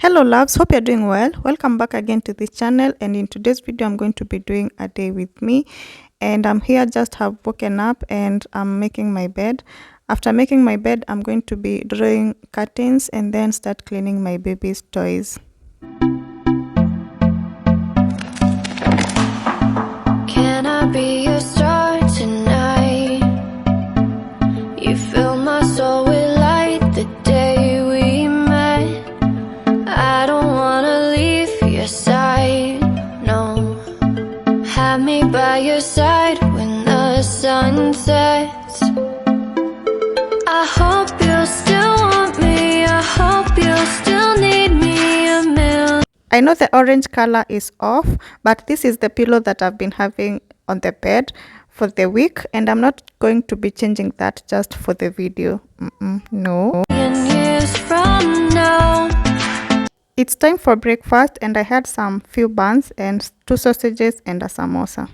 Hello loves, hope you're doing well. Welcome back again to this channel, and in today's video I'm going to be doing a day with me, and I'm here just have woken up and I'm making my bed. After making my bed, I'm going to be drawing curtains and then start cleaning my baby's toys. Can I be your star tonight? You fill my soul with light the day we met. I don't wanna leave your side, no. Have me by your side when the sun sets. I hope you'll still want me, I hope you'll still need me a million. I know the orange color is off, but this is the pillow that I've been having on the bed for the week, and I'm not going to be changing that just for the video. No. Years from now. It's time for breakfast, and I had some few buns and 2 sausages and a samosa.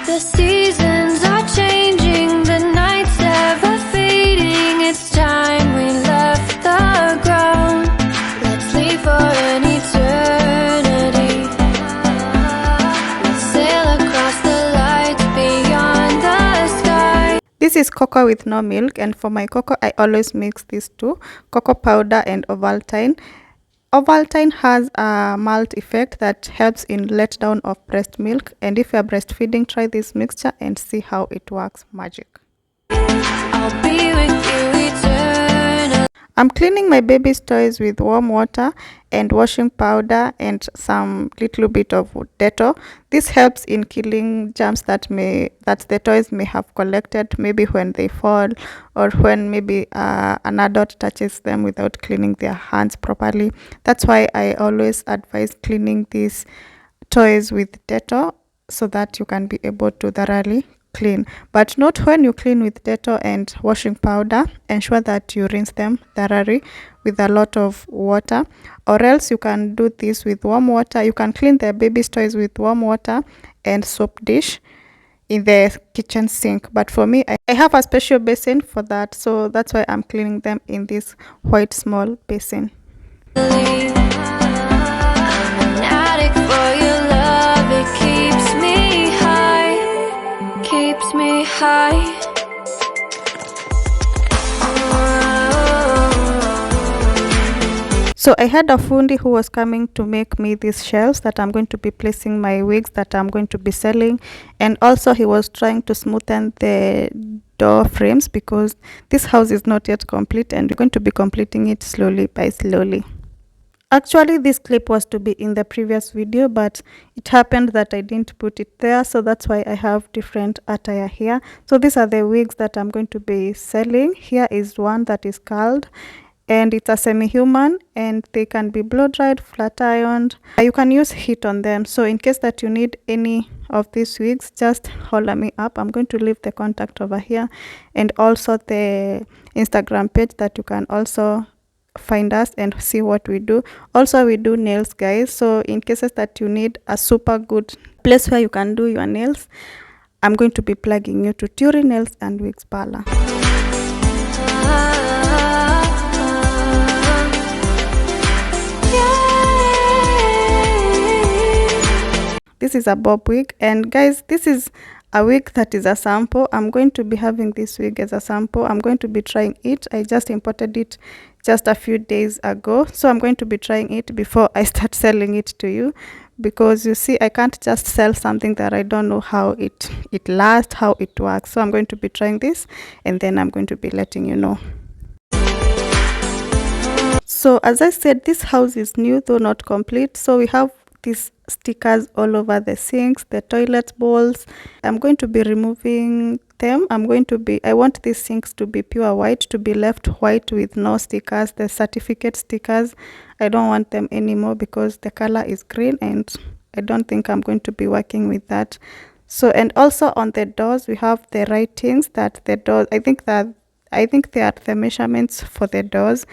The seasons are changing, the nights ever fading. It's time we left the ground. Let's leave for an eternity. Let's sail across the lights beyond the sky. This is cocoa with no milk, and for my cocoa I always mix these two, cocoa powder and Ovaltine. Ovaltine has a malt effect that helps in letdown of breast milk, and if you are breastfeeding, try this mixture and see how it works. Magic. I'll be with you eternally. I'm cleaning my baby's toys with warm water and washing powder and some little bit of Dettol. This helps in killing germs that the toys may have collected, maybe when they fall or when maybe an adult touches them without cleaning their hands properly. That's why I always advise cleaning these toys with Dettol so that you can be able to thoroughly clean, but not when you clean with Dettol and washing powder. Ensure that you rinse them thoroughly with a lot of water, or else you can do this with warm water. You can clean the baby's toys with warm water and soap dish in the kitchen sink, but for me I have a special basin for that, so that's why I'm cleaning them in this white small basin. I'm an addict for your love, it keeps me high, keeps me high. So I had a fundi who was coming to make me these shelves that I'm going to be placing my wigs that I'm going to be selling, and also he was trying to smoothen the door frames because this house is not yet complete and we're going to be completing it slowly by slowly. Actually, this clip was to be in the previous video, but it happened that I didn't put it there, so that's why I have different attire here. So these are the wigs that I'm going to be selling. Here is one that is curled, and it's a semi-human, and they can be blow dried, flat ironed. You can use heat on them, so in case that you need any of these wigs, just holler me up. I'm going to leave the contact over here, and also the Instagram page that you can also find us and see what we do. Also, we do nails, guys, so in cases that you need a super good place where you can do your nails, I'm going to be plugging you to Turi Nails and Wigs Parlor. This is a bob wig, and guys, this is a wig that is a sample. I'm going to be having this wig as a sample. I'm going to be trying it. I just imported it just a few days ago, so I'm going to be trying it before I start selling it to you, because you see I can't just sell something that I don't know how it lasts, how it works. So I'm going to be trying this, and then I'm going to be letting you know. So as I said, this house is new though not complete, so we have these stickers all over the sinks, the toilet bowls. I'm going to be removing them. I want these sinks to be pure white, to be left white with no stickers, the certificate stickers. I don't want them anymore because the color is green and I don't think I'm going to be working with that. So, and also on the doors we have the writings that the doors, I think they are the measurements for the doors.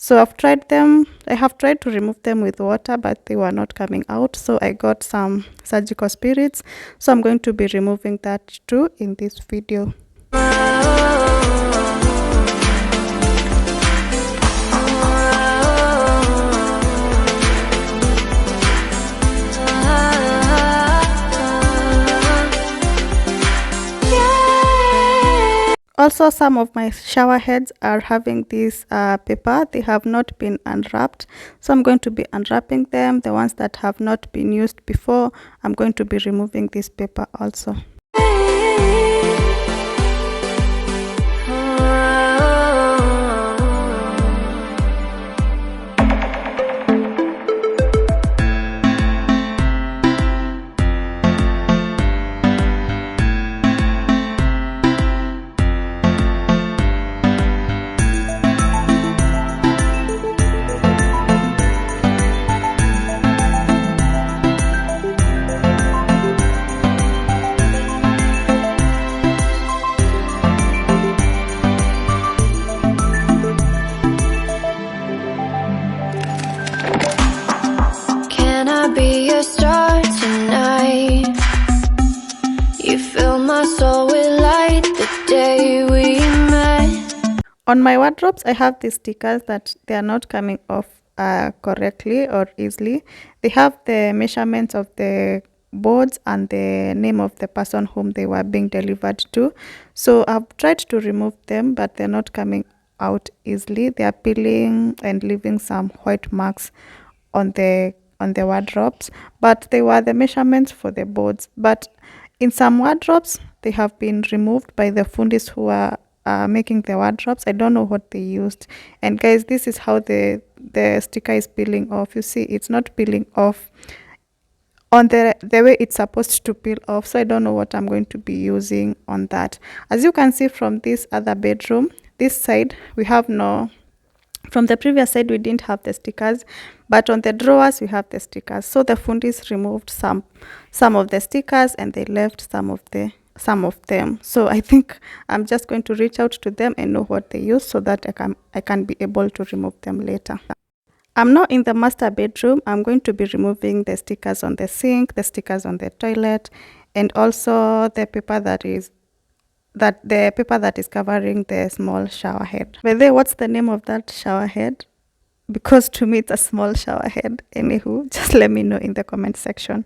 So I have tried to remove them with water, but they were not coming out. So I got some surgical spirits. So I'm going to be removing that too in this video. Also, some of my shower heads are having this paper. They have not been unwrapped, so I'm going to be unwrapping them. The ones that have not been used before, I'm going to be removing this paper also. Be a star tonight. You fill my soul with light the day we met. On my wardrobes, I have these stickers that they are not coming off correctly or easily. They have the measurements of the boards and the name of the person whom they were being delivered to. So I've tried to remove them, but they're not coming out easily. They are peeling and leaving some white marks on the wardrobes, but they were the measurements for the boards. But in some wardrobes, they have been removed by the fundis who are making the wardrobes. I don't know what they used. And guys, this is how the sticker is peeling off. You see, it's not peeling off on the way it's supposed to peel off. So I don't know what I'm going to be using on that. As you can see from this other bedroom, this side we have no. From the previous side, we didn't have the stickers, but on the drawers, we have the stickers. So the fundis removed some of the stickers and they left some of them. So I think I'm just going to reach out to them and know what they use so that I can be able to remove them later. I'm now in the master bedroom. I'm going to be removing the stickers on the sink, the stickers on the toilet, and also the paper that is covering the small shower head. By the way, what's the name of that shower head? Because to me it's a small shower head. Anywho, just let me know in the comment section.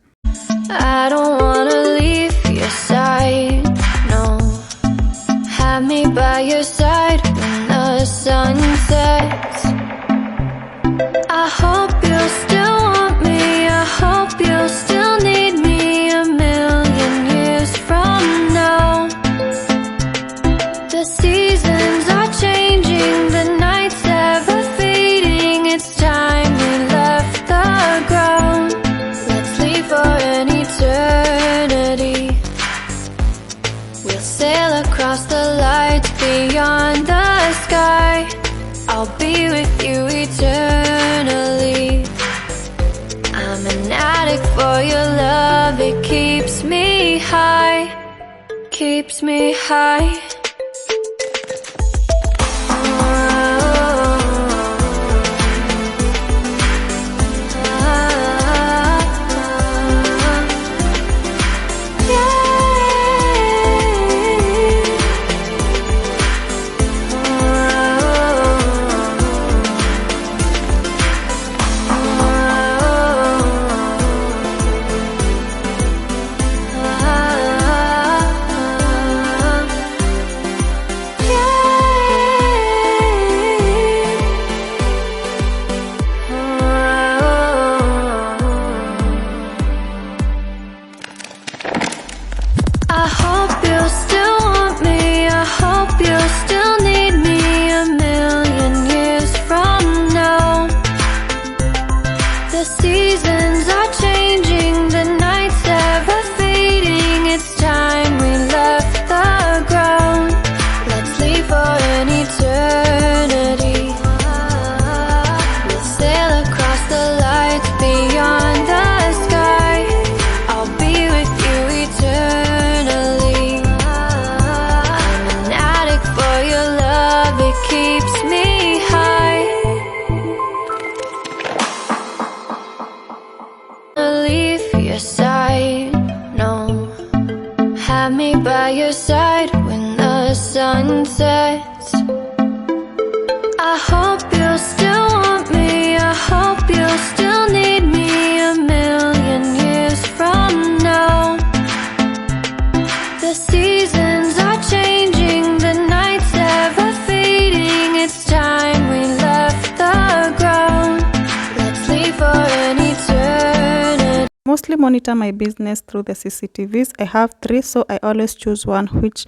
I don't wanna leave your side, no. Have me by your side when the sun sets. I hope you'll still want me. I hope you'll still need me 1,000,000 years from now. The seasons are changing, the nights ever fading. It's time we left the ground. Let's leave for an eternity. We'll sail across the lights beyond the sky. I'll be with you eternally. I'm an addict for your love. It keeps me high, keeps me high. I hope you'll still want me. I hope you'll still need me 1,000,000 years from now. The seasons are changing, the nights ever fading. It's time we left the ground. Let's leave for an eternity. We'll sail across the lights beyond the sky. I'll be with you eternally. I'm an addict for your love. It keeps me high. I'll leave your side, no. Have me by your side when the sun sets. I hope you'll still want me. I hope you'll still need me 1,000,000 years from now. The seasons are changing, the night mostly monitor my business through the CCTVs. I have 3, so I always choose one which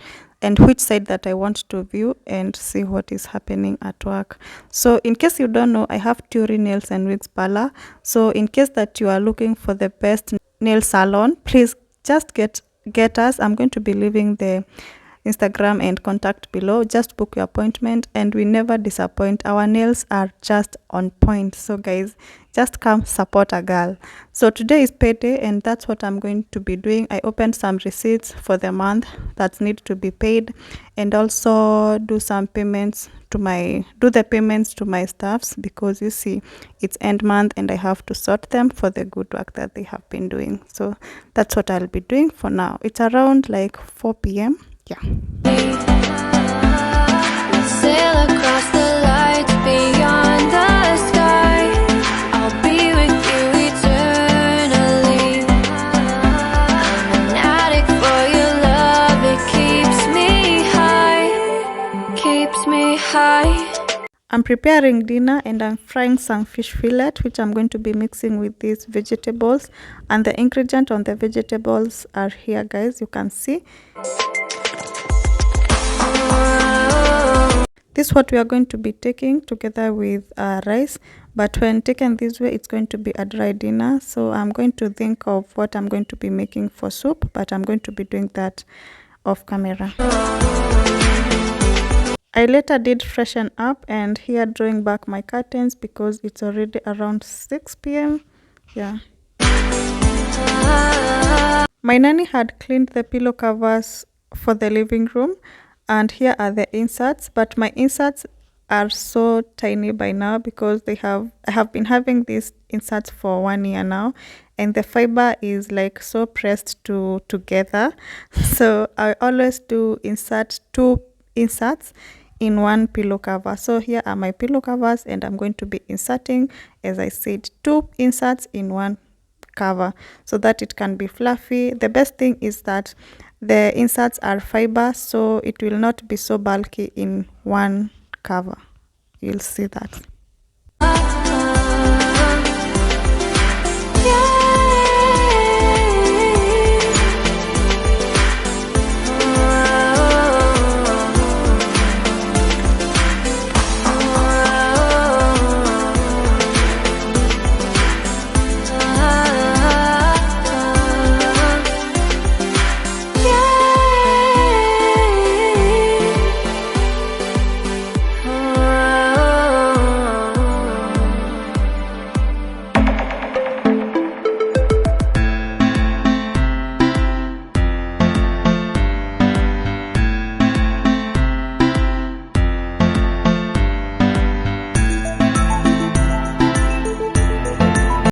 side that I want to view and see what is happening at work. So in case you don't know, I have Theory Nails and Wigs Parlor. So in case that you are looking for the best nail salon, please just get us. I'm going to be leaving the Instagram and contact below. Just book your appointment, and we never disappoint. Our nails are just on point. So guys, just come support a girl. So today is payday, and that's what I'm going to be doing. I opened some receipts for the month that need to be paid, and also do some payments to my payments to my staffs, because you see it's end month and I have to sort them for the good work that they have been doing. So that's what I'll be doing for now. It's around like 4 p.m. Yeah. Sail across the lights beyond the sky. I'll be with you eternally. I'm an addict for your love. It keeps me high, keeps me high. I'm preparing dinner and I'm frying some fish fillet, which I'm going to be mixing with these vegetables, and the ingredient on the vegetables are here, guys. You can see this is what we are going to be taking together with rice, but when taken this way, it's going to be a dry dinner. So I'm going to think of what I'm going to be making for soup, but I'm going to be doing that off camera. I later did freshen up, and here drawing back my curtains because it's already around 6 p.m. Yeah. My nanny had cleaned the pillow covers for the living room, and here are the inserts, but my inserts are so tiny by now because I have been having these inserts for 1 year now, and the fiber is like so pressed together. So I always do insert 2 inserts in one pillow cover. So here are my pillow covers, and I'm going to be inserting, as I said, 2 inserts in one cover so that it can be fluffy. The best thing is that the inserts are fiber, so it will not be so bulky in one cover. You'll see that.